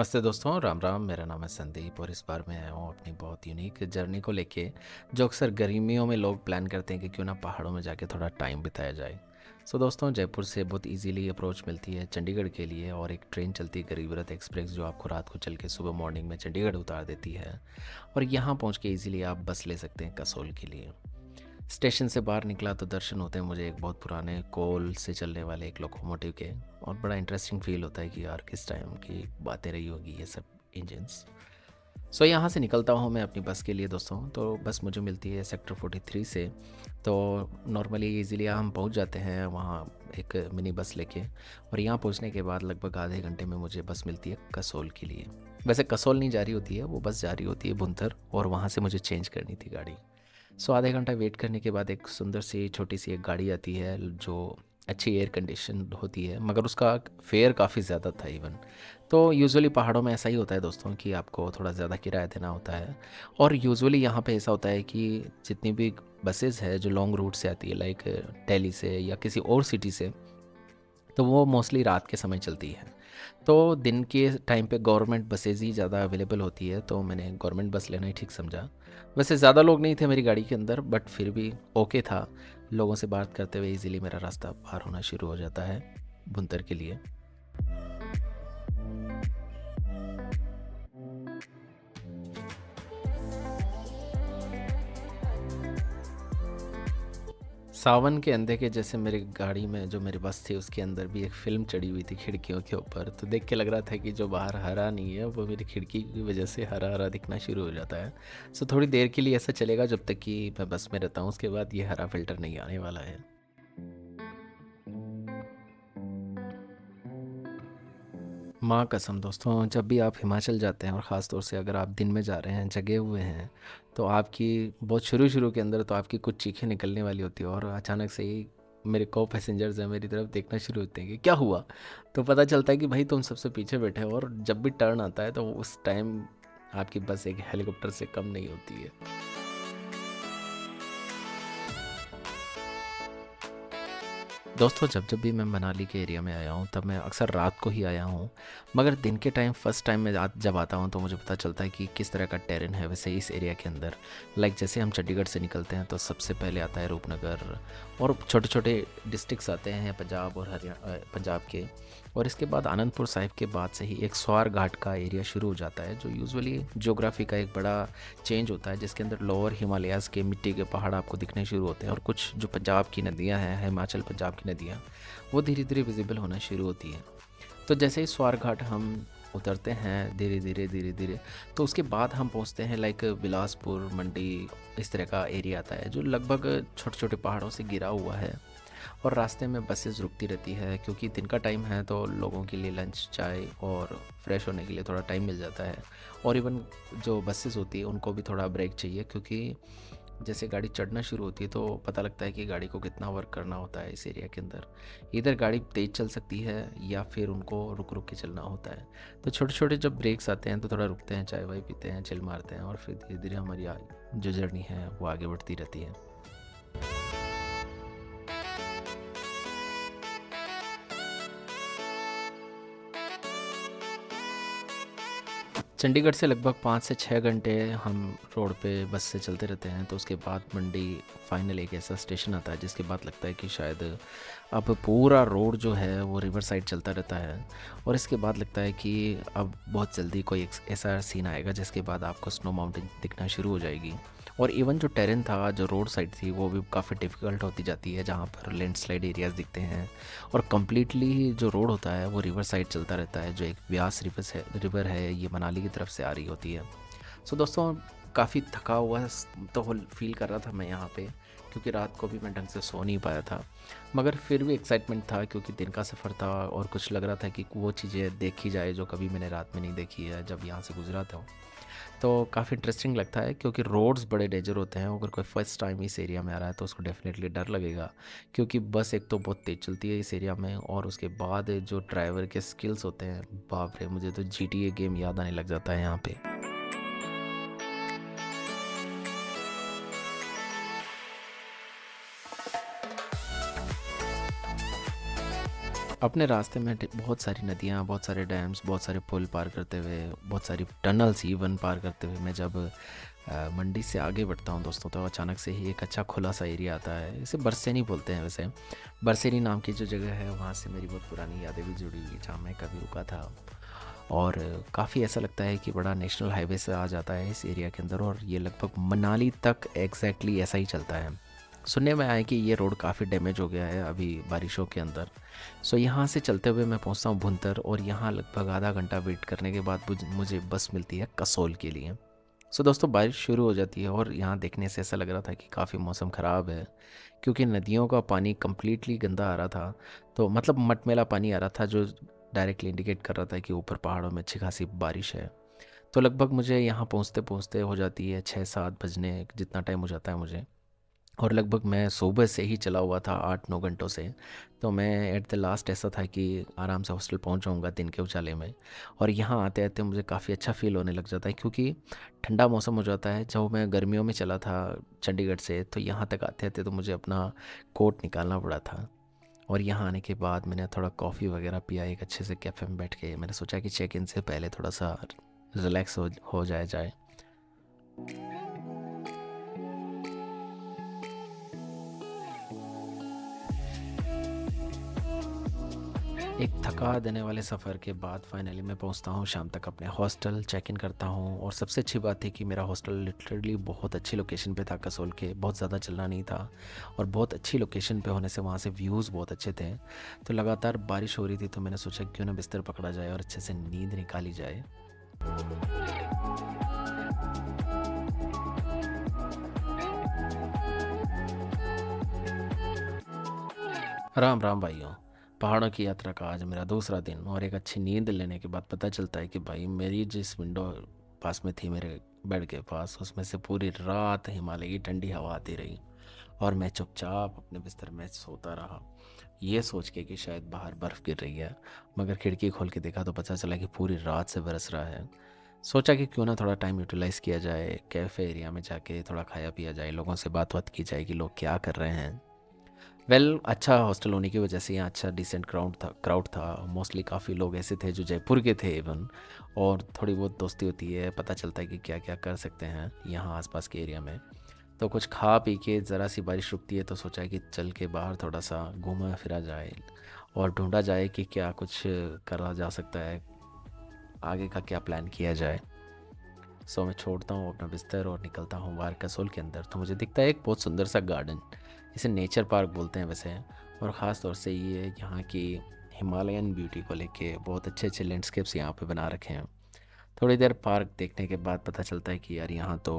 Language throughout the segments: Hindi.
नमस्ते दोस्तों, राम राम। मेरा नाम है संदीप और इस बार मैं आया हूँ अपनी बहुत यूनिक जर्नी को लेके, जो अक्सर गर्मियों में लोग प्लान करते हैं कि क्यों ना पहाड़ों में जाके थोड़ा टाइम बिताया जाए। दोस्तों, जयपुर से बहुत इजीली अप्रोच मिलती है चंडीगढ़ के लिए, और एक ट्रेन चलती है गरीब रथ एक्सप्रेस, जो आपको रात को चल के सुबह मॉर्निंग में चंडीगढ़ उतार देती है। और यहाँ पहुँच के ईजिली आप बस ले सकते हैं कसोल के लिए। स्टेशन से बाहर निकला तो दर्शन होते हैं मुझे एक बहुत पुराने कोल से चलने वाले एक लोकोमोटिव के। और बड़ा इंटरेस्टिंग फील होता है कि यार किस टाइम की बातें रही होगी ये सब इंजन्स। यहाँ से निकलता हूँ मैं अपनी बस के लिए दोस्तों। तो बस मुझे मिलती है सेक्टर 43 से। तो नॉर्मली इजीली हम पहुँच जाते हैं वहाँ एक मिनी बस लेके। और यहाँ पहुँचने के बाद लगभग आधे घंटे में मुझे बस मिलती है कसोल के लिए। वैसे कसोल नहीं जा रही होती है, वो बस जा रही होती है भुंतर, और वहाँ से मुझे चेंज करनी थी गाड़ी। आधे घंटा वेट करने के बाद एक सुंदर सी छोटी सी एक गाड़ी आती है, जो अच्छी एयर कंडीशन होती है, मगर उसका फेयर काफ़ी ज़्यादा था इवन। तो यूजुअली पहाड़ों में ऐसा ही होता है दोस्तों कि आपको थोड़ा ज़्यादा किराया देना होता है। और यूजुअली यहाँ पे ऐसा होता है कि जितनी भी बसेस है जो लॉन्ग रूट से आती है, लाइक दिल्ली से या किसी और सिटी से, तो वो मोस्टली रात के समय चलती है। तो दिन के टाइम पे गवर्नमेंट बसेज़ ही ज़्यादा अवेलेबल होती है, तो मैंने गवर्नमेंट बस लेना ही ठीक समझा। वैसे ज़्यादा लोग नहीं थे मेरी गाड़ी के अंदर, बट फिर भी ओके था। लोगों से बात करते हुए इजीली मेरा रास्ता पार होना शुरू हो जाता है भुंतर के लिए। सावन के अंधे के जैसे मेरी गाड़ी में जो मेरी बस थी उसके अंदर भी एक फ़िल्म चढ़ी हुई थी खिड़कियों के ऊपर। तो देख के लग रहा था कि जो बाहर हरा नहीं है वो मेरी खिड़की की वजह से हरा हरा दिखना शुरू हो जाता है। थोड़ी देर के लिए ऐसा चलेगा जब तक कि मैं बस में रहता हूँ, उसके बाद ये हरा फिल्टर नहीं आने वाला है। माँ कसम दोस्तों, जब भी आप हिमाचल जाते हैं और ख़ास तौर से अगर आप दिन में जा रहे हैं, जगे हुए हैं, तो आपकी बहुत शुरू शुरू के अंदर तो आपकी कुछ चीखें निकलने वाली होती है, और अचानक से ही मेरे को पैसेंजर्स हैं मेरी तरफ देखना शुरू होते हैं कि क्या हुआ। तो पता चलता है कि भाई तुम सबसे पीछे बैठे हो, और जब भी टर्न आता है तो उस टाइम आपकी बस एक हेलीकॉप्टर से कम नहीं होती है। दोस्तों, जब जब भी मैं मनाली के एरिया में आया हूँ तब मैं अक्सर रात को ही आया हूँ। मगर दिन के टाइम फर्स्ट टाइम मैं जब आता हूँ तो मुझे पता चलता है कि किस तरह का टेरेन है वैसे इस एरिया के अंदर। लाइक जैसे हम चंडीगढ़ से निकलते हैं तो सबसे पहले आता है रूपनगर, और छोटे छोटे डिस्ट्रिक्ट्स आते हैं पंजाब और हरियाणा, पंजाब के। और इसके बाद आनंदपुर साहिब के बाद से ही एक स्वार घाट का एरिया शुरू हो जाता है, जो यूजुअली ज्योग्राफी का एक बड़ा चेंज होता है, जिसके अंदर लोअर हिमालयाज़ के मिट्टी के पहाड़ आपको दिखने शुरू होते हैं, और कुछ जो पंजाब की नदियाँ हैं, हिमाचल पंजाब की नदियाँ, वो धीरे धीरे विजिबल होना शुरू होती हैं। तो जैसे ही स्वार घाट हम उतरते हैं धीरे धीरे धीरे धीरे, तो उसके बाद हम पहुंचते हैं लाइक बिलासपुर, मंडी, इस तरह का एरिया आता है जो लगभग छोटे छोटे पहाड़ों से घिरा हुआ है। और रास्ते में बसेस रुकती रहती है, क्योंकि दिन का टाइम है तो लोगों के लिए लंच, चाय और फ्रेश होने के लिए थोड़ा टाइम मिल जाता है। और इवन जो बसेस होती है उनको भी थोड़ा ब्रेक चाहिए, क्योंकि जैसे गाड़ी चढ़ना शुरू होती है तो पता लगता है कि गाड़ी को कितना वर्क करना होता है इस एरिया के अंदर। इधर गाड़ी तेज़ चल सकती है या फिर उनको रुक रुक के चलना होता है। तो छोटे छोटे जब ब्रेक्स आते हैं तो थोड़ा रुकते हैं, चाय वाय पीते हैं, चिल मारते हैं, और फिर धीरे धीरे हमारी जो जर्नी है वो आगे बढ़ती रहती है। चंडीगढ़ से लगभग 5 से 6 घंटे हम रोड पे बस से चलते रहते हैं। तो उसके बाद मंडी फाइनल एक ऐसा स्टेशन आता है जिसके बाद लगता है कि शायद अब पूरा रोड जो है वो रिवर साइड चलता रहता है। और इसके बाद लगता है कि अब बहुत जल्दी कोई एक ऐसा सीन आएगा जिसके बाद आपको स्नो माउंटेन दिखना शुरू हो जाएगी। और इवन जो टेरेन था, जो रोड साइड थी, वो भी काफ़ी डिफ़िकल्ट होती जाती है, जहाँ पर लैंडस्लाइड एरियाज़ दिखते हैं। और कम्प्लीटली जो रोड होता है वो रिवर साइड चलता रहता है, जो एक ब्यास रिवर है, ये मनाली की तरफ से आ रही होती है। दोस्तों, काफ़ी थका हुआ तो फील कर रहा था मैं यहाँ पे, क्योंकि रात को भी मैं ढंग से सो नहीं पाया था। मगर फिर भी एक्साइटमेंट था, क्योंकि दिन का सफ़र था और कुछ लग रहा था कि वो चीज़ें देखी जाए जो कभी मैंने रात में नहीं देखी है जब यहाँ से गुजरा था। तो काफ़ी इंटरेस्टिंग लगता है, क्योंकि रोड्स बड़े डेंजर होते हैं। अगर कोई फर्स्ट टाइम इस एरिया में आ रहा है तो उसको डेफिनेटली डर लगेगा, क्योंकि बस एक तो बहुत तेज़ चलती है इस एरिया में, और उसके बाद जो ड्राइवर के स्किल्स होते हैं, बाप रे, मुझे तो GTA गेम याद आने लग जाता है यहाँ पे। अपने रास्ते में बहुत सारी नदियाँ, बहुत सारे डैम्स, बहुत सारे पुल पार करते हुए, बहुत सारी टनल्स इवन पार करते हुए मैं जब मंडी से आगे बढ़ता हूँ दोस्तों, तो अचानक से ही एक अच्छा खुला सा एरिया आता है। इसे बरसेनी बोलते हैं वैसे। बरसेनी नाम की जो जगह है, वहाँ से मेरी बहुत पुरानी यादें भी जुड़ी हुई, जहाँ मैं कभी रुका था। और काफ़ी ऐसा लगता है कि बड़ा नेशनल हाईवे से आ जाता है इस एरिया के अंदर, और ये लगभग मनाली तक एग्जैक्टली ऐसा ही चलता है। सुनने में आया कि ये रोड काफ़ी डैमेज हो गया है अभी बारिशों के अंदर। सो यहाँ से चलते हुए मैं पहुँचता हूँ भुंतर, और यहाँ लगभग आधा घंटा वेट करने के बाद मुझे बस मिलती है कसोल के लिए। सो दोस्तों, बारिश शुरू हो जाती है और यहाँ देखने से ऐसा लग रहा था कि काफ़ी मौसम ख़राब है, क्योंकि नदियों का पानी कम्प्लीटली गंदा आ रहा था। तो मतलब मटमैला पानी आ रहा था, जो डायरेक्टली इंडिकेट कर रहा था कि ऊपर पहाड़ों में अच्छी खासी बारिश है। तो लगभग मुझे यहाँ पहुँचते पहुँचते हो जाती है 6-7 बजने जितना टाइम हो जाता है मुझे। और लगभग मैं सुबह से ही चला हुआ था 8-9 घंटों से। तो मैं एट द लास्ट ऐसा था कि आराम से हॉस्टल पहुंच जाऊंगा दिन के उजाले में। और यहाँ आते आते मुझे काफ़ी अच्छा फील होने लग जाता है, क्योंकि ठंडा मौसम हो जाता है। जब मैं गर्मियों में चला था चंडीगढ़ से, तो यहाँ तक आते आते तो मुझे अपना कोट निकालना पड़ा था। और यहाँ आने के बाद मैंने थोड़ा कॉफ़ी वगैरह पिया एक अच्छे से कैफ़े में बैठ के। मैंने सोचा कि चेक इन से पहले थोड़ा सा रिलैक्स हो जाए। एक थका देने वाले सफ़र के बाद फाइनली मैं पहुंचता हूं शाम तक अपने हॉस्टल, चेक इन करता हूं। और सबसे अच्छी बात थी कि मेरा हॉस्टल लिटरली बहुत अच्छी लोकेशन पे था, कसोल के, बहुत ज़्यादा चलना नहीं था। और बहुत अच्छी लोकेशन पे होने से वहां से व्यूज़ बहुत अच्छे थे। तो लगातार बारिश हो रही थी, तो मैंने सोचा क्यों ना बिस्तर पकड़ा जाए और अच्छे से नींद निकाली जाए। राम राम भाइयों। पहाड़ों की यात्रा का आज मेरा दूसरा दिन, और एक अच्छी नींद लेने के बाद पता चलता है कि भाई मेरी जिस विंडो पास में थी, मेरे बेड के पास, उसमें से पूरी रात हिमालय की ठंडी हवा आती रही। और मैं चुपचाप अपने बिस्तर में सोता रहा, ये सोच के कि शायद बाहर बर्फ़ गिर रही है। मगर खिड़की खोल के देखा तो पता चला कि पूरी रात से बरस रहा है। सोचा कि क्यों ना थोड़ा टाइम यूटिलाइज़ किया जाए, कैफ़े एरिया में जाके थोड़ा खाया पिया जाए, लोगों से बात बात की जाए कि लोग क्या कर रहे हैं। अच्छा हॉस्टल होने की वजह से यहाँ अच्छा डिसेंट क्राउड था। मोस्टली काफ़ी लोग ऐसे थे जो जयपुर के थे इवन। और थोड़ी बहुत दोस्ती होती है, पता चलता है कि क्या क्या कर सकते हैं यहाँ आसपास के एरिया में। तो कुछ खा पी के ज़रा सी बारिश रुकती है, तो सोचा है कि चल के बाहर थोड़ा सा घूमा फिरा जाए और ढूंढा जाए कि क्या कुछ करा जा सकता है, आगे का क्या प्लान किया जाए। सो मैं छोड़ता हूँ अपना बिस्तर और निकलता हूँ बाहर कसोल के अंदर। तो मुझे दिखता है एक बहुत सुंदर सा गार्डन, इसे नेचर पार्क बोलते हैं वैसे। और ख़ास तौर से ये यहाँ की हिमालयन ब्यूटी को लेके बहुत अच्छे अच्छे लैंडस्केप्स यहाँ पे बना रखे हैं। थोड़ी देर पार्क देखने के बाद पता चलता है कि यार यहाँ तो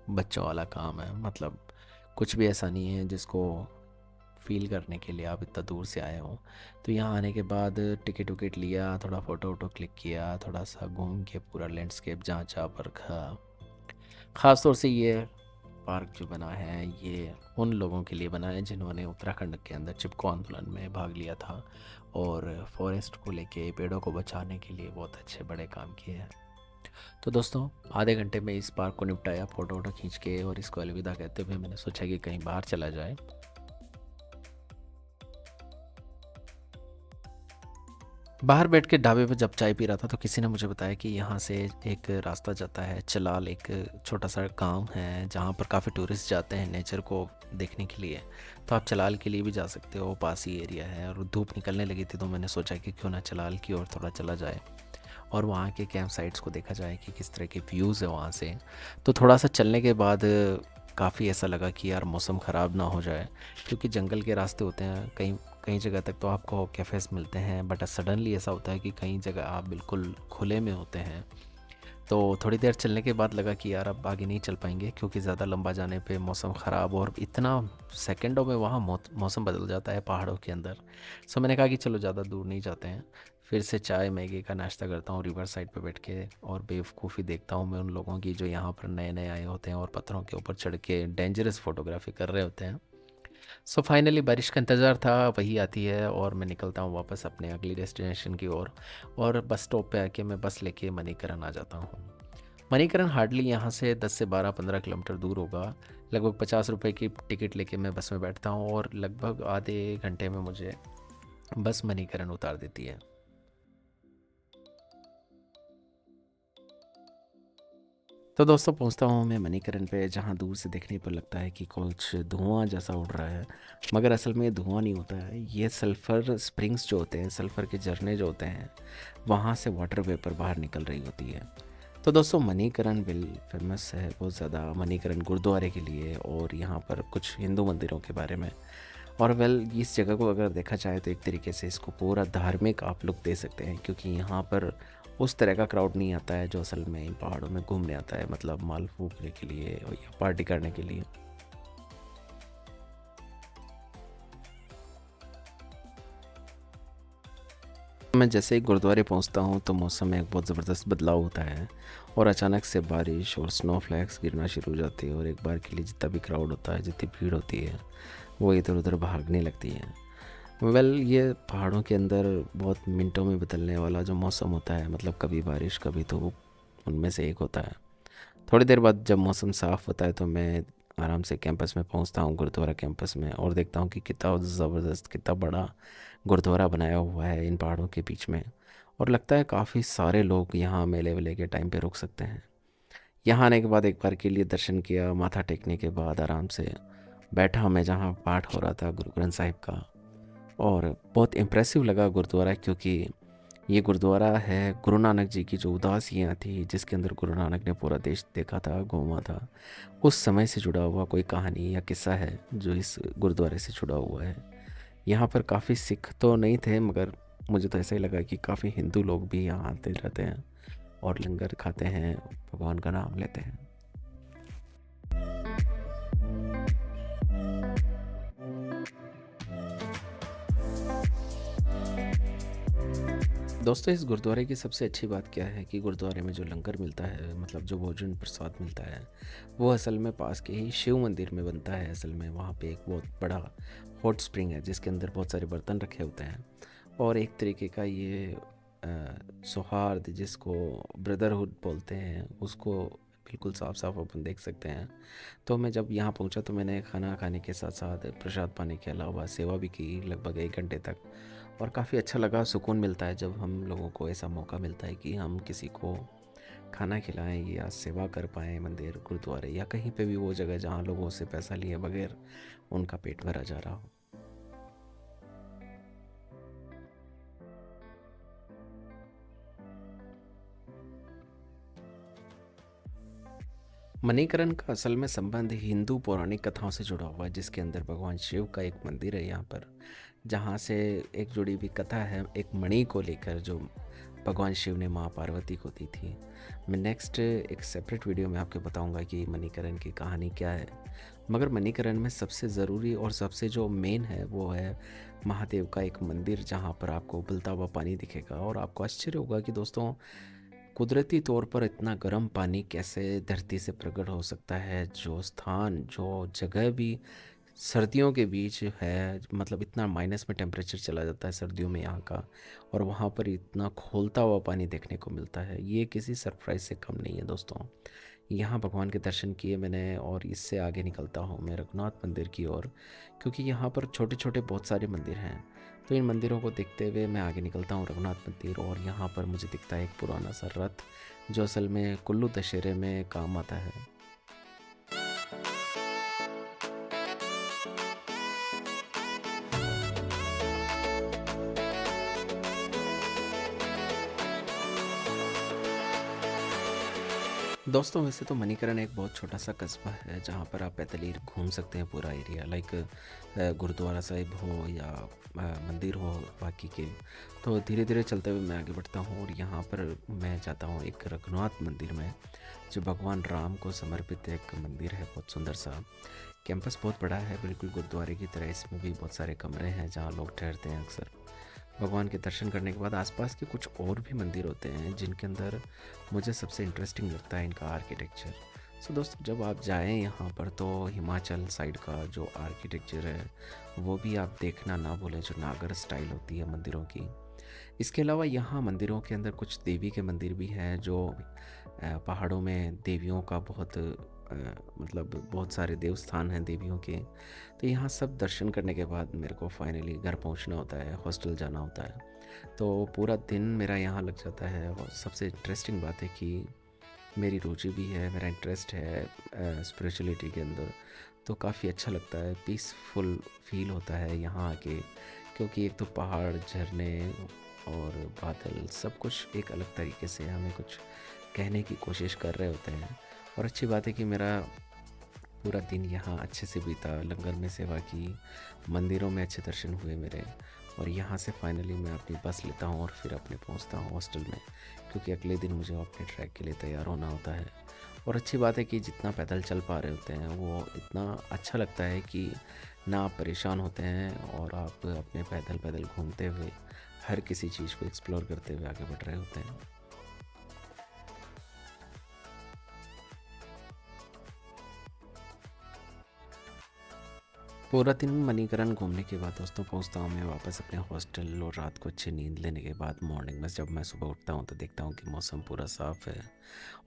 बच्चों वाला काम है, मतलब कुछ भी ऐसा नहीं है जिसको फील करने के लिए आप इतना दूर से आए हो। तो यहाँ आने के बाद टिकट विकेट लिया, थोड़ा फ़ोटो वोटो क्लिक किया, थोड़ा सा घूम के पूरा लैंडस्केप जहाँ परखा। ख़ास तौर से ये पार्क जो बना है, ये उन लोगों के लिए बना है जिन्होंने उत्तराखंड के अंदर चिपको आंदोलन में भाग लिया था और फॉरेस्ट को लेके, पेड़ों को बचाने के लिए बहुत अच्छे बड़े काम किए हैं। तो दोस्तों, आधे घंटे में इस पार्क को निपटाया फ़ोटो वोटो खींच के, और इसको अलविदा कहते हुए मैंने सोचा कि कहीं बाहर चला जाए। बाहर बैठ के ढाबे पे जब चाय पी रहा था, तो किसी ने मुझे बताया कि यहाँ से एक रास्ता जाता है चलाल, एक छोटा सा गांव है जहाँ पर काफ़ी टूरिस्ट जाते हैं नेचर को देखने के लिए। तो आप चलाल के लिए भी जा सकते हो, पास ही एरिया है। और धूप निकलने लगी थी, तो मैंने सोचा कि क्यों ना चलाल की ओर थोड़ा चला जाए और वहाँ के कैंप साइट्स को देखा जाए कि किस तरह के व्यूज़ है वहाँ से। तो थोड़ा सा चलने के बाद काफ़ी ऐसा लगा कि यार मौसम ख़राब ना हो जाए, क्योंकि जंगल के रास्ते होते हैं। कहीं कई जगह तक तो आपको कैफ़ेज़ मिलते हैं, बट सडनली ऐसा होता है कि कई जगह आप बिल्कुल खुले में होते हैं। तो थोड़ी देर चलने के बाद लगा कि यार अब आगे नहीं चल पाएंगे, क्योंकि ज़्यादा लंबा जाने पे मौसम ख़राब, और इतना सेकंडों में वहाँ मौसम बदल जाता है पहाड़ों के अंदर। सो मैंने कहा कि चलो ज़्यादा दूर नहीं जाते हैं, फिर से चाय मैगी का नाश्ता करता हूँ रिवर साइड पे बैठ के, और बेवकूफ़ी देखता हूँ मैं उन लोगों की जो यहाँ पर नए नए आए होते हैं और पत्थरों के ऊपर चढ़ के डेंजरस फोटोग्राफी कर रहे होते हैं। सो फाइनली बारिश का इंतज़ार था, वही आती है और मैं निकलता हूँ वापस अपने अगली डेस्टिनेशन की ओर। और बस स्टॉप पे आके मैं बस लेके मणिकरण आ जाता हूँ। मणिकरण हार्डली यहाँ से 10 से 12-15 किलोमीटर दूर होगा। लगभग 50 रुपए की टिकट लेके मैं बस में बैठता हूँ, और लगभग आधे घंटे में मुझे बस मणिकरण उतार देती है। तो दोस्तों पहुंचता हूँ मैं मणिकरण पे, जहाँ दूर से देखने पर लगता है कि कुछ धुआं जैसा उड़ रहा है, मगर असल में ये धुआं नहीं होता है। ये सल्फ़र स्प्रिंग्स जो होते हैं, सल्फ़र के झरने जो होते हैं, वहाँ से वाटर वेपर बाहर निकल रही होती है। तो दोस्तों मणिकरण बिल फेमस है बहुत ज़्यादा मणिकरण गुरुद्वारे के लिए और यहाँ पर कुछ हिंदू मंदिरों के बारे में। और वेल इस जगह को अगर देखा जाए तो एक तरीके से इसको पूरा धार्मिक आप लुक दे सकते हैं, क्योंकि यहाँ पर उस तरह का क्राउड नहीं आता है जो असल में इन पहाड़ों में घूमने आता है, मतलब माल फूकने के लिए और या पार्टी करने के लिए। मैं जैसे ही गुरुद्वारे पहुंचता हूं तो मौसम में एक बहुत ज़बरदस्त बदलाव होता है और अचानक से बारिश और स्नो फ्लैक्स गिरना शुरू हो जाती है और एक बार के लिए जितना भी क्राउड होता है, जितनी भीड़ होती है, वो इधर उधर भागने लगती है। वेल ये पहाड़ों के अंदर बहुत मिनटों में बदलने वाला जो मौसम होता है, मतलब कभी बारिश कभी धूप, उनमें से एक होता है। थोड़ी देर बाद जब मौसम साफ़ होता है तो मैं आराम से कैंपस में पहुंचता हूं, गुरुद्वारा कैंपस में, और देखता हूं कि कितना ज़बरदस्त, कितना बड़ा गुरुद्वारा बनाया हुआ है इन पहाड़ों के बीच में। और लगता है काफ़ी सारे लोग यहाँ मेले वेले के टाइम पे रुक सकते हैं। यहाँ आने के बाद एक बार के लिए दर्शन किया, माथा टेकने के बाद आराम से बैठा मैं जहाँ पाठ हो रहा था गुरु ग्रंथ साहिब का। और बहुत इम्प्रेसिव लगा गुरुद्वारा, क्योंकि ये गुरुद्वारा है गुरु नानक जी की जो उदासियाँ थी, जिसके अंदर गुरु नानक ने पूरा देश देखा था, घूमा था, उस समय से जुड़ा हुआ कोई कहानी या किस्सा है जो इस गुरुद्वारे से जुड़ा हुआ है। यहाँ पर काफ़ी सिख तो नहीं थे, मगर मुझे तो ऐसा ही लगा कि काफ़ी हिंदू लोग भी यहाँ आते रहते हैं और लंगर खाते हैं, भगवान का नाम लेते हैं। दोस्तों इस गुरुद्वारे की सबसे अच्छी बात क्या है कि गुरुद्वारे में जो लंगर मिलता है, मतलब जो भोजन प्रसाद मिलता है, वो असल में पास के ही शिव मंदिर में बनता है। असल में वहाँ पे एक बहुत बड़ा हॉट स्प्रिंग है जिसके अंदर बहुत सारे बर्तन रखे होते हैं और एक तरीके का ये सौहार्द, जिसको ब्रदरहुड बोलते हैं, उसको बिल्कुल साफ साफ अपन देख सकते हैं। तो मैं जब यहाँ पहुँचा तो मैंने खाना खाने के साथ साथ प्रसाद पाने के अलावा सेवा भी की लगभग 1 घंटे तक। और काफ़ी अच्छा लगा, सुकून मिलता है जब हम लोगों को ऐसा मौका मिलता है कि हम किसी को खाना खिलाएं या सेवा कर पाएँ मंदिर, गुरुद्वारे या कहीं पे भी वो जगह जहाँ लोगों से पैसा लिए बगैर उनका पेट भरा जा रहा हो। मणिकरण का असल में संबंध हिंदू पौराणिक कथाओं से जुड़ा हुआ है, जिसके अंदर भगवान शिव का एक मंदिर है यहाँ पर, जहाँ से एक जुड़ी हुई कथा है एक मणि को लेकर जो भगवान शिव ने माँ पार्वती को दी थी। मैं नेक्स्ट एक सेपरेट वीडियो में आपको बताऊंगा कि मणिकरण की कहानी क्या है। मगर मणिकरण में सबसे ज़रूरी और सबसे जो मेन है वो है महादेव का एक मंदिर, जहाँ पर आपको उबलता हुआ पानी दिखेगा और आपको आश्चर्य होगा कि दोस्तों कुदरती तौर पर इतना गर्म पानी कैसे धरती से प्रकट हो सकता है। जो स्थान, जो जगह भी सर्दियों के बीच है, मतलब इतना माइनस में टेम्परेचर चला जाता है सर्दियों में यहाँ का, और वहाँ पर इतना खोलता हुआ पानी देखने को मिलता है, ये किसी सरप्राइज से कम नहीं है दोस्तों। यहाँ भगवान के दर्शन किए मैंने और इससे आगे निकलता हूँ मैं रघुनाथ मंदिर की ओर, क्योंकि यहाँ पर छोटे छोटे बहुत सारे मंदिर हैं। तो इन मंदिरों को देखते हुए मैं आगे निकलता हूँ रघुनाथ मंदिर, और यहाँ पर मुझे दिखता है एक पुराना सा रथ जो असल में कुल्लू दशहरे में काम आता है। दोस्तों वैसे तो मणिकरण एक बहुत छोटा सा कस्बा है जहाँ पर आप पैदल ही घूम सकते हैं पूरा एरिया, लाइक गुरुद्वारा साहिब हो या मंदिर हो बाकी के। तो धीरे धीरे चलते हुए मैं आगे बढ़ता हूँ और यहाँ पर मैं जाता हूँ एक रघुनाथ मंदिर में, जो भगवान राम को समर्पित एक मंदिर है, बहुत सुंदर सा। कैंपस बहुत बड़ा है, बिल्कुल गुरुद्वारे की तरह इसमें भी बहुत सारे कमरे हैं जहाँ लोग ठहरते हैं अक्सर। भगवान के दर्शन करने के बाद आसपास के कुछ और भी मंदिर होते हैं जिनके अंदर मुझे सबसे इंटरेस्टिंग लगता है इनका आर्किटेक्चर। सो दोस्तों जब आप जाएं यहाँ पर तो हिमाचल साइड का जो आर्किटेक्चर है वो भी आप देखना ना भूलें, जो नागर स्टाइल होती है मंदिरों की। इसके अलावा यहाँ मंदिरों के अंदर कुछ देवी के मंदिर भी हैं जो पहाड़ों में देवियों का बहुत मतलब बहुत सारे देवस्थान हैं देवियों के। तो यहाँ सब दर्शन करने के बाद मेरे को फाइनली घर पहुँचना होता है, हॉस्टल जाना होता है। तो पूरा दिन मेरा यहाँ लग जाता है। और सबसे इंटरेस्टिंग बात है कि मेरी रुचि भी है, मेरा इंटरेस्ट है स्पिरिचुअलिटी के अंदर। तो काफ़ी अच्छा लगता है, पीसफुल फील होता है यहाँ आके, क्योंकि एक तो पहाड़, झरने और बादल सब कुछ एक अलग तरीके से हमें कुछ कहने की कोशिश कर रहे होते हैं। और अच्छी बात है कि मेरा पूरा दिन यहाँ अच्छे से बीता, लंगर में सेवा की, मंदिरों में अच्छे दर्शन हुए मेरे। और यहाँ से फाइनली मैं अपनी बस लेता हूँ और फिर अपने पहुँचता हूँ हॉस्टल में, क्योंकि अगले दिन मुझे अपने ट्रैक के लिए तैयार होना होता है। और अच्छी बात है कि जितना पैदल चल पा रहे होते हैं वो इतना अच्छा लगता है कि ना आप परेशान होते हैं और आप अपने पैदल पैदल घूमते हुए हर किसी चीज़ को एक्सप्लोर करते हुए आगे बढ़ रहे होते हैं। पूरा दिन मणिकरण घूमने के बाद दोस्तों पहुंचता हूँ मैं वापस अपने हॉस्टल। और रात को अच्छी नींद लेने के बाद मॉर्निंग में जब मैं सुबह उठता हूँ तो देखता हूँ कि मौसम पूरा साफ़ है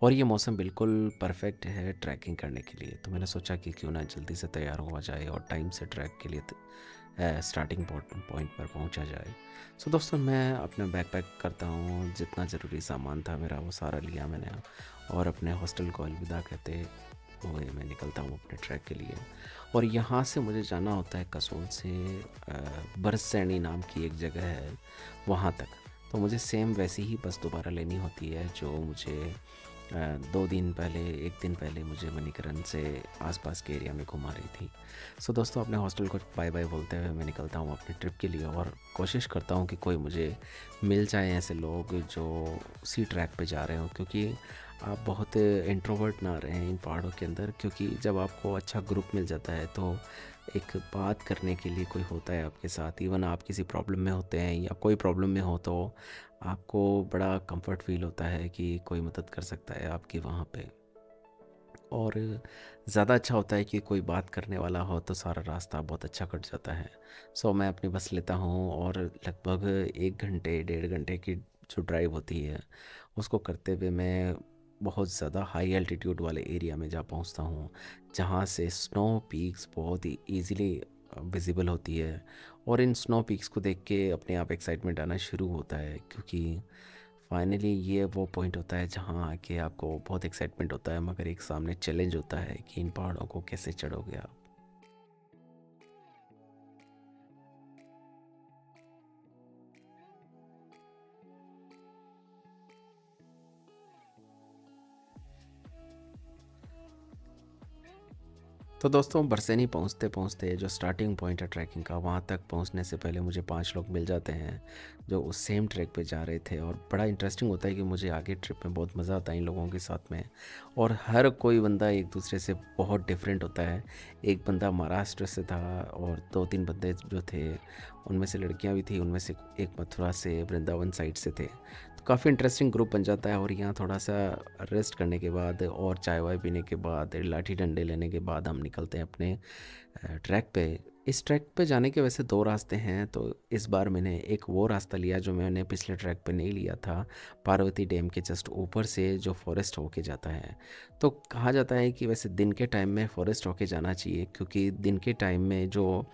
और ये मौसम बिल्कुल परफेक्ट है ट्रैकिंग करने के लिए। तो मैंने सोचा कि क्यों ना जल्दी से तैयार हुआ जाए और टाइम से ट्रैक के लिए स्टार्टिंग पॉइंट पर पहुंचा जाए। सो दोस्तों मैं अपना बैग पैक करता हूँ, जितना ज़रूरी सामान था मेरा वो सारा लिया मैंने। और अपने हॉस्टल को अलविदा कहते हुए मैं निकलता हूँ अपने ट्रैक के लिए। और यहाँ से मुझे जाना होता है कसोल से बरसैनी नाम की एक जगह है वहाँ तक। तो मुझे सेम वैसी ही बस दोबारा लेनी होती है जो मुझे 2 दिन पहले, 1 दिन पहले मुझे मणिकरण से आसपास के एरिया में घुमा रही थी। सो दोस्तों अपने हॉस्टल को बाय बाय बोलते हुए मैं निकलता हूँ अपनी ट्रिप के लिए और कोशिश करता हूँ कि कोई मुझे मिल जाए ऐसे लोग जो उसी ट्रैक पे जा रहे हो, क्योंकि आप बहुत इंट्रोवर्ट ना रहें इन पहाड़ों के अंदर। क्योंकि जब आपको अच्छा ग्रुप मिल जाता है तो एक बात करने के लिए कोई होता है आपके साथ। इवन आप किसी प्रॉब्लम में होते हैं या कोई प्रॉब्लम में हो तो आपको बड़ा कंफर्ट फील होता है कि कोई मदद कर सकता है आपकी वहाँ पे। और ज़्यादा अच्छा होता है कि कोई बात करने वाला हो तो सारा रास्ता बहुत अच्छा कट जाता है। सो मैं अपनी बस लेता हूँ और लगभग 1 घंटे 1.5 घंटे की जो ड्राइव होती है उसको करते हुए मैं बहुत ज़्यादा हाई एल्टीट्यूड वाले एरिया में जा पहुँचता हूँ, जहाँ से स्नो पीक्स बहुत ही ईज़िली विजिबल होती है। और इन स्नो पीक्स को देख के अपने आप एक्साइटमेंट आना शुरू होता है, क्योंकि फाइनली ये वो पॉइंट होता है जहाँ आके आपको बहुत एक्साइटमेंट होता है, मगर एक सामने चैलेंज होता है कि इन पहाड़ों को कैसे चढ़ोगे आप। तो दोस्तों बरसेनी पहुंचते पहुंचते जो स्टार्टिंग पॉइंट है ट्रैकिंग का, वहां तक पहुंचने से पहले मुझे 5 लोग मिल जाते हैं जो उस सेम ट्रैक पे जा रहे थे। और बड़ा इंटरेस्टिंग होता है कि मुझे आगे ट्रिप में बहुत मज़ा आता है इन लोगों के साथ में। और हर कोई बंदा एक दूसरे से बहुत डिफरेंट होता है। एक बंदा महाराष्ट्र से था और 2-3 बंदे जो थे उनमें से लड़कियां भी थी, उनमें से एक मथुरा से, वृंदावन साइड से थे। तो काफ़ी इंटरेस्टिंग ग्रुप बन जाता है। और यहाँ थोड़ा सा रेस्ट करने के बाद और चाय वाय पीने के बाद, लाठी डंडे लेने के बाद हम निकलते हैं अपने ट्रैक पे। इस ट्रैक पे जाने के वैसे 2 रास्ते हैं, तो इस बार मैंने एक वो रास्ता लिया जो मैंने पिछले ट्रैक पे नहीं लिया था, पार्वती डैम के जस्ट ऊपर से जो फॉरेस्ट होके जाता है। तो कहा जाता है कि वैसे दिन के टाइम में फॉरेस्ट होके जाना चाहिए, क्योंकि दिन के टाइम में जो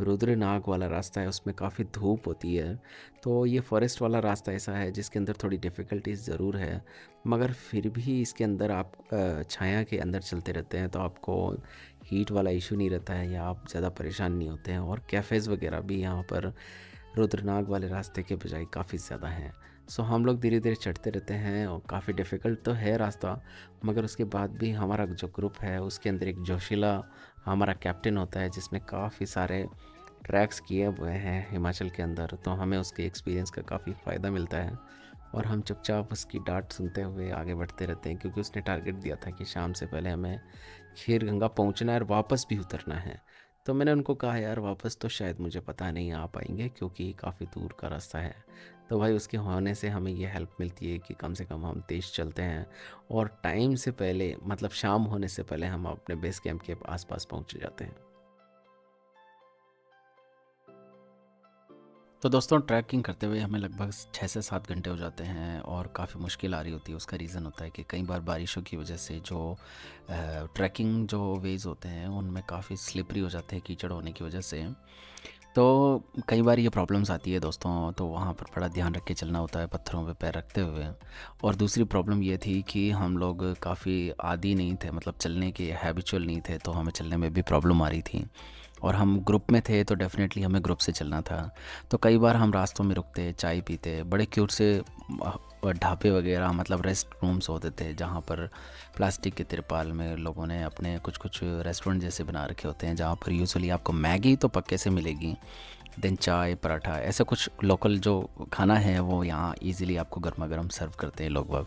रुद्रनाग वाला रास्ता है उसमें काफ़ी धूप होती है। तो ये फॉरेस्ट वाला रास्ता ऐसा है जिसके अंदर थोड़ी डिफ़िकल्टीज ज़रूर है, मगर फिर भी इसके अंदर आप छाया के अंदर चलते रहते हैं तो आपको हीट वाला इशू नहीं रहता है या आप ज़्यादा परेशान नहीं होते हैं। और कैफ़ेज़ वगैरह भी यहाँ पर रुद्रनाग वाले रास्ते के बजाय काफ़ी ज़्यादा हैं। सो हम लोग धीरे धीरे चढ़ते रहते हैं और काफ़ी डिफ़िकल्ट तो है रास्ता, मगर उसके बाद भी हमारा जो ग्रुप है उसके अंदर एक जोशीला हमारा कैप्टन होता है जिसने काफ़ी सारे ट्रैक्स किए हुए हैं हिमाचल के अंदर। तो हमें उसके एक्सपीरियंस का काफ़ी फ़ायदा मिलता है और हम चुपचाप उसकी डांट सुनते हुए आगे बढ़ते रहते हैं, क्योंकि उसने टारगेट दिया था कि शाम से पहले हमें खीर गंगा पहुंचना है और वापस भी उतरना है। तो मैंने उनको कहा यार वापस तो शायद मुझे पता नहीं आ पाएंगे क्योंकि काफ़ी दूर का रास्ता है। तो भाई उसके होने से हमें ये हेल्प मिलती है कि कम से कम हम तेज़ चलते हैं और टाइम से पहले, मतलब शाम होने से पहले हम अपने बेस कैंप के आसपास पहुंच जाते हैं। तो दोस्तों ट्रैकिंग करते हुए हमें लगभग 6 से 7 घंटे हो जाते हैं और काफ़ी मुश्किल आ रही होती है। उसका रीज़न होता है कि कई बार बारिशों की वजह से जो ट्रैकिंग जो वेज़ होते हैं उनमें काफ़ी स्लिपरी हो जाते हैं कीचड़ होने की वजह से। तो कई बार ये प्रॉब्लम्स आती है दोस्तों, तो वहाँ पर बड़ा ध्यान रख के चलना होता है पत्थरों पे पैर रखते हुए। और दूसरी प्रॉब्लम ये थी कि हम लोग काफ़ी आदी नहीं थे, मतलब चलने के हैबिचुअल नहीं थे, तो हमें चलने में भी प्रॉब्लम आ रही थी। और हम ग्रुप में थे तो डेफ़िनेटली हमें ग्रुप से चलना था। तो कई बार हम रास्तों में रुकते, चाय पीते, बड़े क्यूट से ढाबे वगैरह मतलब रेस्ट रूम्स होते थे जहाँ पर प्लास्टिक के तिरपाल में लोगों ने अपने कुछ कुछ रेस्टोरेंट जैसे बना रखे होते हैं, जहाँ पर यूजुअली आपको मैगी तो पक्के से मिलेगी, देन चाय पराठा, ऐसा कुछ लोकल जो खाना है वो यहाँ इजीली आपको गर्मा गर्म सर्व करते हैं लोग बाग।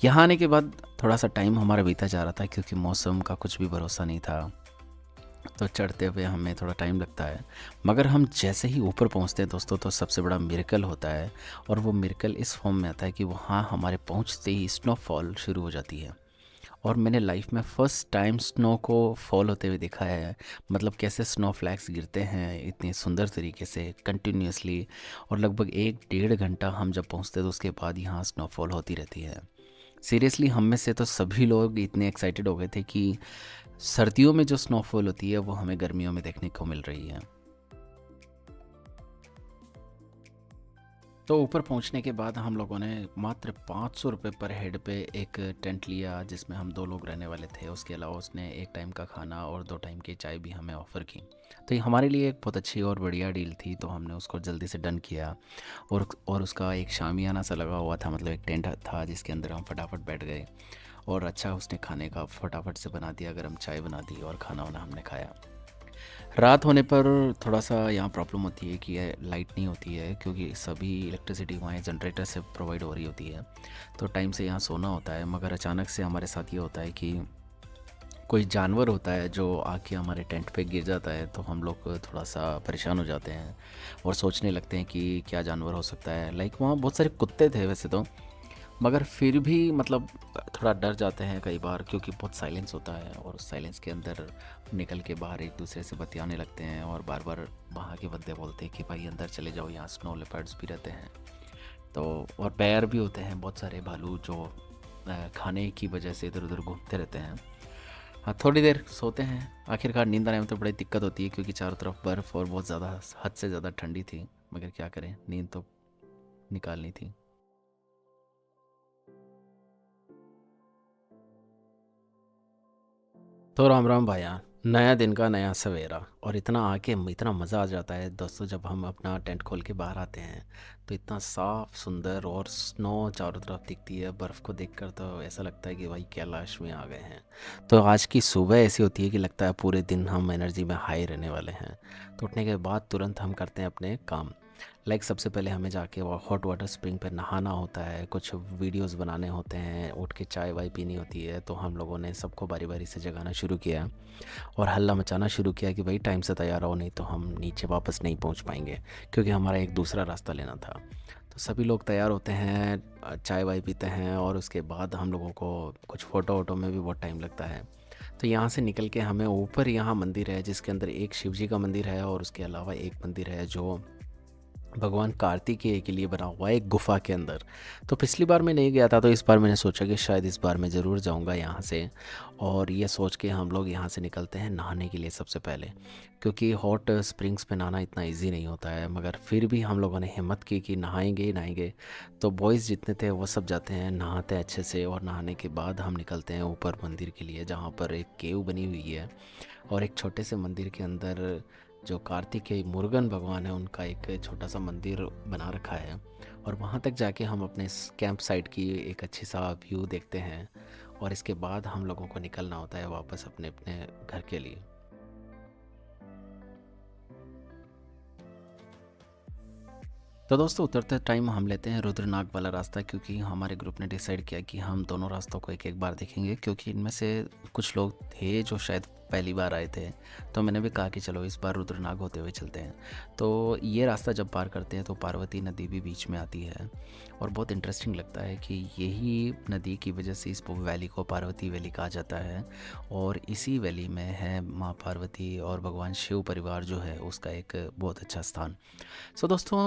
यहाँ आने के बाद थोड़ा सा टाइम हमारा बीता जा रहा था क्योंकि मौसम का कुछ भी भरोसा नहीं था, तो चढ़ते हुए हमें थोड़ा टाइम लगता है। मगर हम जैसे ही ऊपर पहुंचते हैं दोस्तों, तो सबसे बड़ा मिरेकल होता है। और वो मिरेकल इस फॉर्म में आता है कि वहाँ हमारे पहुंचते ही स्नोफॉल शुरू हो जाती है। और मैंने लाइफ में फ़र्स्ट टाइम स्नो को फॉल होते हुए देखा है, मतलब कैसे स्नो फ्लैक्स गिरते हैं इतने सुंदर तरीके से कंटिन्यूसली। और लगभग 1 डेढ़ घंटा हम जब पहुंचते तो उसके बाद यहाँ स्नोफॉल होती रहती है। सीरियसली हम में से तो सभी लोग इतने एक्साइटेड हो गए थे कि सर्दियों में जो स्नोफॉल होती है वो हमें गर्मियों में देखने को मिल रही है। तो ऊपर पहुंचने के बाद हम लोगों ने मात्र 500 रुपये पर हेड पे एक टेंट लिया जिसमें हम 2 लोग रहने वाले थे। उसके अलावा उसने 1 टाइम का खाना और 2 टाइम की चाय भी हमें ऑफ़र की। तो ये हमारे लिए एक बहुत अच्छी और बढ़िया डील थी, तो हमने उसको जल्दी से डन किया। और उसका एक शामियाना सा लगा हुआ था, मतलब एक टेंट था जिसके अंदर हम फटाफट बैठ गए। और अच्छा उसने खाने का फटाफट से बना दिया, गर्म चाय बना दी और खाना वाना हमने खाया। रात होने पर थोड़ा-सा यहाँ प्रॉब्लम होती है कि ये लाइट नहीं होती है क्योंकि सभी इलेक्ट्रिसिटी वहाँ जनरेटर से प्रोवाइड हो रही होती है। तो टाइम से यहाँ सोना होता है, मगर अचानक से हमारे साथ ये होता है कि कोई जानवर होता है जो आके हमारे टेंट पे गिर जाता है, तो हम लोग थोड़ा-सा परेशान हो जाते हैं और सोचने लगते हैं कि क्या जानवर हो सकता है। लाइक वहाँ बहुत सारे कुत्ते थे वैसे तो, मगर फिर भी मतलब थोड़ा डर जाते हैं कई बार क्योंकि बहुत साइलेंस होता है और उस साइलेंस के अंदर निकल के बाहर एक दूसरे से बतियाने लगते हैं और बार बार वहाँ के बंदे बोलते हैं कि भाई अंदर चले जाओ, यहाँ स्नो लेपर्ड्स भी रहते हैं। तो और बेयर भी होते हैं, बहुत सारे भालू जो खाने की वजह से इधर उधर घूमते रहते हैं। हाँ, थोड़ी देर सोते हैं, आखिरकार नींद आने में तो बड़ी दिक्कत होती है क्योंकि चारों तरफ बर्फ़ और बहुत ज़्यादा हद से ज़्यादा ठंडी थी, मगर क्या करें, नींद तो निकालनी थी। तो राम राम भाया, नया दिन का नया सवेरा और इतना आके इतना मज़ा आ जाता है दोस्तों जब हम अपना टेंट खोल के बाहर आते हैं। तो इतना साफ सुंदर और स्नो चारों तरफ दिखती है, बर्फ़ को देखकर तो ऐसा लगता है कि भाई कैलाश में आ गए हैं। तो आज की सुबह ऐसी होती है कि लगता है पूरे दिन हम एनर्जी में हाई रहने वाले हैं। तो उठने के बाद तुरंत हम करते हैं अपने काम। लाइक सबसे पहले हमें जाके वो हॉट वाटर स्प्रिंग पर नहाना होता है, कुछ वीडियोस बनाने होते हैं, उठ के चाय वाय पीनी होती है। तो हम लोगों ने सबको बारी बारी से जगाना शुरू किया और हल्ला मचाना शुरू किया कि भाई टाइम से तैयार हो, नहीं तो हम नीचे वापस नहीं पहुंच पाएंगे, क्योंकि हमारा एक दूसरा रास्ता लेना था। तो सभी लोग तैयार होते हैं, चाय वाय पीते हैं और उसके बाद हम लोगों को कुछ फ़ोटो वोटो में भी बहुत टाइम लगता है। तो यहाँ से निकल के हमें ऊपर, यहाँ मंदिर है जिसके अंदर एक शिव जी का मंदिर है और उसके अलावा एक मंदिर है जो भगवान कार्तिकेय के लिए बना हुआ है एक गुफा के अंदर। तो पिछली बार मैं नहीं गया था, तो इस बार मैंने सोचा कि शायद इस बार मैं ज़रूर जाऊंगा यहाँ से। और ये सोच के हम लोग यहाँ से निकलते हैं नहाने के लिए सबसे पहले, क्योंकि हॉट स्प्रिंग्स में नहाना इतना इजी नहीं होता है। मगर फिर भी हम लोगों ने हिम्मत की कि नहाएंगे ही नहाएंगे। तो बॉयज़ जितने थे वो सब जाते हैं, नहाते हैं अच्छे से, और नहाने के बाद हम निकलते हैं ऊपर मंदिर के लिए जहाँ पर एक केव बनी हुई है। और एक छोटे से मंदिर के अंदर जो कार्तिकेय मुरुगन भगवान है उनका एक छोटा सा मंदिर बना रखा है। और वहाँ तक जाके हम अपने कैंप साइट की एक अच्छी सा व्यू देखते हैं और इसके बाद हम लोगों को निकलना होता है वापस अपने अपने घर के लिए। तो दोस्तों उतरते टाइम हम लेते हैं रुद्रनाग वाला रास्ता, क्योंकि हमारे ग्रुप ने डिसाइड किया कि हम दोनों रास्तों को एक एक बार देखेंगे, क्योंकि इनमें से कुछ लोग थे जो शायद पहली बार आए थे, तो मैंने भी कहा कि चलो इस बार रुद्रनाग होते हुए चलते हैं। तो ये रास्ता जब पार करते हैं तो पार्वती नदी भी बीच में आती है, और बहुत इंटरेस्टिंग लगता है कि यही नदी की वजह से इस वैली को पार्वती वैली कहा जाता है, और इसी वैली में है माँ पार्वती और भगवान शिव परिवार जो है उसका एक बहुत अच्छा स्थान। सो दोस्तों,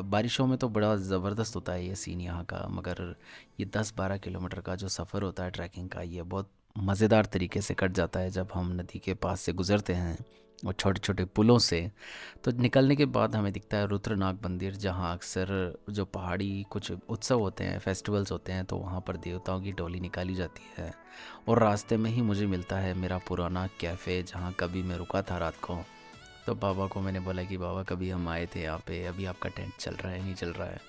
बारिशों में तो बड़ा ज़बरदस्त होता है ये सीन यहाँ का, मगर ये 10-12 किलोमीटर का जो सफ़र होता है ट्रैकिंग का, ये बहुत मज़ेदार तरीके से कट जाता है जब हम नदी के पास से गुज़रते हैं और छोटे छोटे पुलों से। तो निकलने के बाद हमें दिखता है रुद्रनाग मंदिर, जहाँ अक्सर जो पहाड़ी कुछ उत्सव होते हैं, फेस्टिवल्स होते हैं, तो वहाँ पर देवताओं की डोली निकाली जाती है। और रास्ते में ही मुझे मिलता है मेरा पुराना कैफ़े, जहाँ कभी मैं रुका था रात को। तो बाबा को मैंने बोला कि बाबा, कभी हम आए थे यहाँ पे, अभी आपका टेंट चल रहा है नहीं चल रहा है,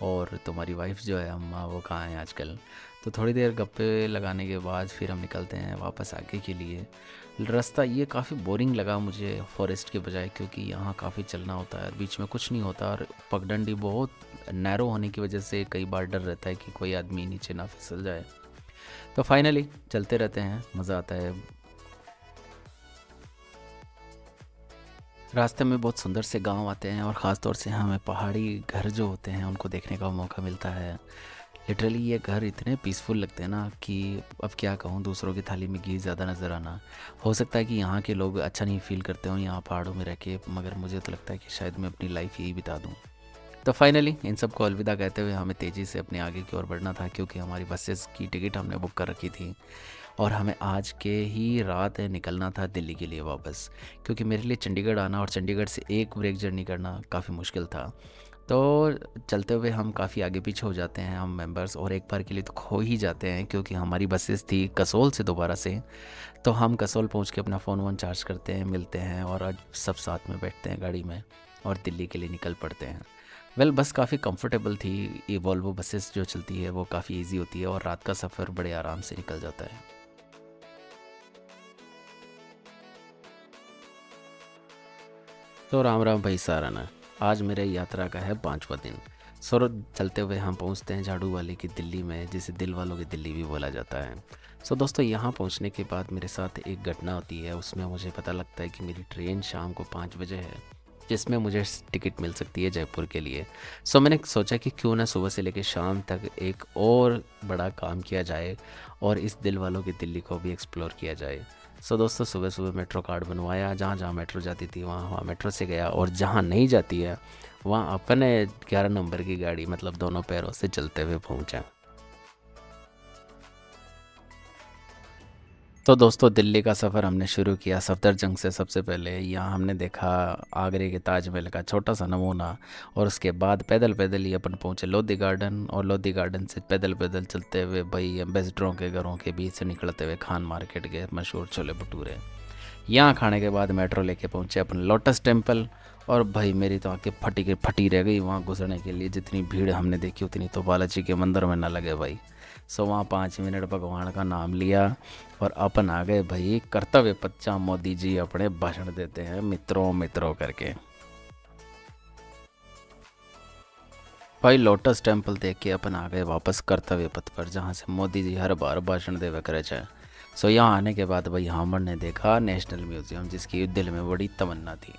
और तुम्हारी वाइफ जो है अम्मा वो कहाँ है आजकल। तो थोड़ी देर गप्पे लगाने के बाद फिर हम निकलते हैं वापस आगे के लिए। रास्ता ये काफ़ी बोरिंग लगा मुझे फॉरेस्ट के बजाय, क्योंकि यहाँ काफ़ी चलना होता है और बीच में कुछ नहीं होता, और पगडंडी बहुत नैरो होने की वजह से कई बार डर रहता है कि कोई आदमी नीचे ना फिसल जाए। तो फाइनली चलते रहते हैं, मज़ा आता है। रास्ते में बहुत सुंदर से गांव आते हैं, और ख़ास तौर से हमें पहाड़ी घर जो होते हैं उनको देखने का मौका मिलता है। लिटरली ये घर इतने पीसफुल लगते हैं ना कि अब क्या कहूँ, दूसरों की थाली में घी ज़्यादा नज़र आना। हो सकता है कि यहाँ के लोग अच्छा नहीं फील करते हों यहाँ पहाड़ों में रह के, मगर मुझे तो लगता है कि शायद मैं अपनी लाइफ यही बिता दूँ। तो फाइनली इन सब को अलविदा कहते हुए हमें तेज़ी से अपने आगे की ओर बढ़ना था, क्योंकि हमारी बसेस की टिकट हमने बुक कर रखी थी, और हमें आज के ही रात निकलना था दिल्ली के लिए वापस, क्योंकि मेरे लिए चंडीगढ़ आना और चंडीगढ़ से एक ब्रेक जर्नी करना काफ़ी मुश्किल था। तो चलते हुए हम काफ़ी आगे पीछे हो जाते हैं हम मेंबर्स, और एक बार के लिए तो खो ही जाते हैं, क्योंकि हमारी बसेस थी कसोल से दोबारा से। तो हम कसोल पहुंच के अपना फ़ोन वोन चार्ज करते हैं, मिलते हैं, और आज सब साथ में बैठते हैं गाड़ी में और दिल्ली के लिए निकल पड़ते हैं। बस काफ़ी कंफर्टेबल थी, ये वॉल्वो बसेस जो चलती है वो काफ़ी इजी होती है, और रात का सफ़र बड़े आराम से निकल जाता है। तो राम राम भाई साराना, आज मेरे यात्रा का है 5वां दिन। सूरत चलते हुए हम पहुंचते हैं झाड़ू वाले की दिल्ली में, जिसे दिल वालों की दिल्ली भी बोला जाता है। दोस्तों, यहाँ पहुंचने के बाद मेरे साथ एक घटना होती है। उसमें मुझे पता लगता है कि मेरी ट्रेन शाम को 5 बजे है, जिसमें मुझे टिकट मिल सकती है जयपुर के लिए। मैंने सोचा कि क्यों ना सुबह से लेकर शाम तक एक और बड़ा काम किया जाए और इस दिल वालों की दिल्ली को भी एक्सप्लोर किया जाए। दोस्तों, सुबह सुबह मेट्रो कार्ड बनवाया, जहाँ जहाँ मेट्रो जाती थी वहाँ वहाँ मेट्रो से गया, और जहाँ नहीं जाती है वहाँ अपने 11 नंबर की गाड़ी, मतलब दोनों पैरों से चलते हुए पहुँचा। तो दोस्तों, दिल्ली का सफ़र हमने शुरू किया सफदरजंग से। सबसे पहले यहाँ हमने देखा आगरे के ताजमहल का छोटा सा नमूना, और उसके बाद पैदल पैदल ही अपन पहुँचे लोधी गार्डन, और लोधी गार्डन से पैदल पैदल चलते हुए भाई एम्बेसडरों के घरों के बीच से निकलते हुए खान मार्केट के मशहूर छोले भटूरे। यहाँ खाने के बाद मेट्रो लेके पहुँचे अपन लोटस टेम्पल, और भाई मेरी तो आंखें फटी के फटी रह गई वहाँ घुसने के लिए। जितनी भीड़ हमने देखी उतनी तो बालाजी के मंदिर में ना लगे भाई। वहाँ 5 मिनट भगवान का नाम लिया, और अपन आ गए भाई कर्तव्य पथ। मोदी जी अपने भाषण देते हैं मित्रों मित्रों करके। भाई लोटस टेम्पल देख के अपन आ गए वापस कर्तव्य पथ पर, जहाँ से मोदी जी हर बार भाषण देवे करे चाहे। यहाँ आने के बाद भाई हमने देखा नेशनल म्यूज़ियम, जिसकी दिल में बड़ी तमन्ना थी।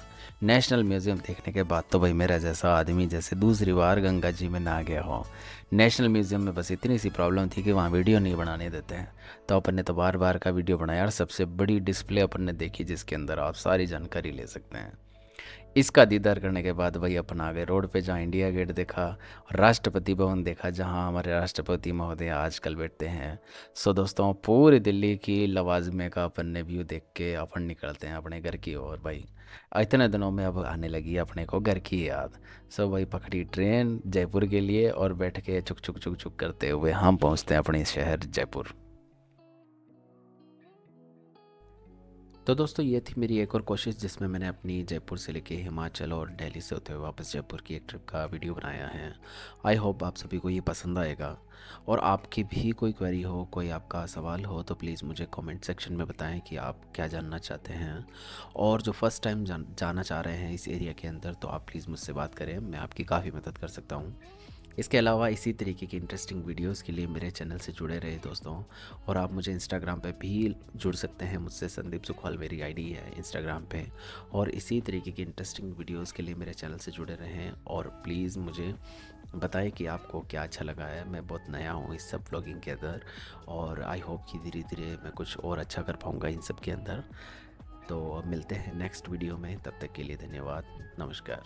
नेशनल म्यूज़ियम देखने के बाद तो भाई मेरा जैसा आदमी जैसे दूसरी बार गंगा जी में ना गया हो। नेशनल म्यूज़ियम में बस इतनी सी प्रॉब्लम थी कि वहाँ वीडियो नहीं बनाने देते हैं, तो अपन ने तो बार बार का वीडियो बनाया, और सबसे बड़ी डिस्प्ले अपन ने देखी जिसके अंदर आप सारी जानकारी ले सकते हैं। इसका दीदार करने के बाद भाई अपन आ गए रोड पे, जहाँ इंडिया गेट देखा और राष्ट्रपति भवन देखा, जहाँ हमारे राष्ट्रपति महोदय आजकल बैठते हैं। दोस्तों, पूरी दिल्ली की लवाजमे का अपन ने व्यू देख के अपन निकलते हैं अपने घर की ओर। भाई इतने दिनों में अब आने लगी अपने को घर की याद। भाई पकड़ी ट्रेन जयपुर के लिए, और बैठ के चुक चुक चुक चुक करते हुए हम पहुँचते हैं अपने शहर जयपुर। तो दोस्तों, ये थी मेरी एक और कोशिश, जिसमें मैंने अपनी जयपुर से लेके हिमाचल और दिल्ली से होते हुए वापस जयपुर की एक ट्रिप का वीडियो बनाया है। आई होप आप सभी को ये पसंद आएगा, और आपकी भी कोई क्वेरी हो, कोई आपका सवाल हो, तो प्लीज़ मुझे कमेंट सेक्शन में बताएं कि आप क्या जानना चाहते हैं। और जो फर्स्ट टाइम जाना चाह रहे हैं इस एरिया के अंदर, तो आप प्लीज़ मुझसे बात करें, मैं आपकी काफ़ी मदद कर सकता हूँ। इसके अलावा इसी तरीके की इंटरेस्टिंग वीडियोस के लिए मेरे चैनल से जुड़े रहे दोस्तों। और आप मुझे इंस्टाग्राम पे भी जुड़ सकते हैं मुझसे, संदीप सुखवाल मेरी आईडी है इंस्टाग्राम पे। और इसी तरीके की इंटरेस्टिंग वीडियोस के लिए मेरे चैनल से जुड़े रहें और प्लीज़ मुझे बताएं कि आपको क्या अच्छा लगा है। मैं बहुत नया हूँ इस सब व्लॉगिंग के अंदर और आई होप कि धीरे धीरे मैं कुछ और अच्छा कर पाऊँगा इन सब के अंदर। तो मिलते हैं नेक्स्ट वीडियो में, तब तक के लिए धन्यवाद, नमस्कार।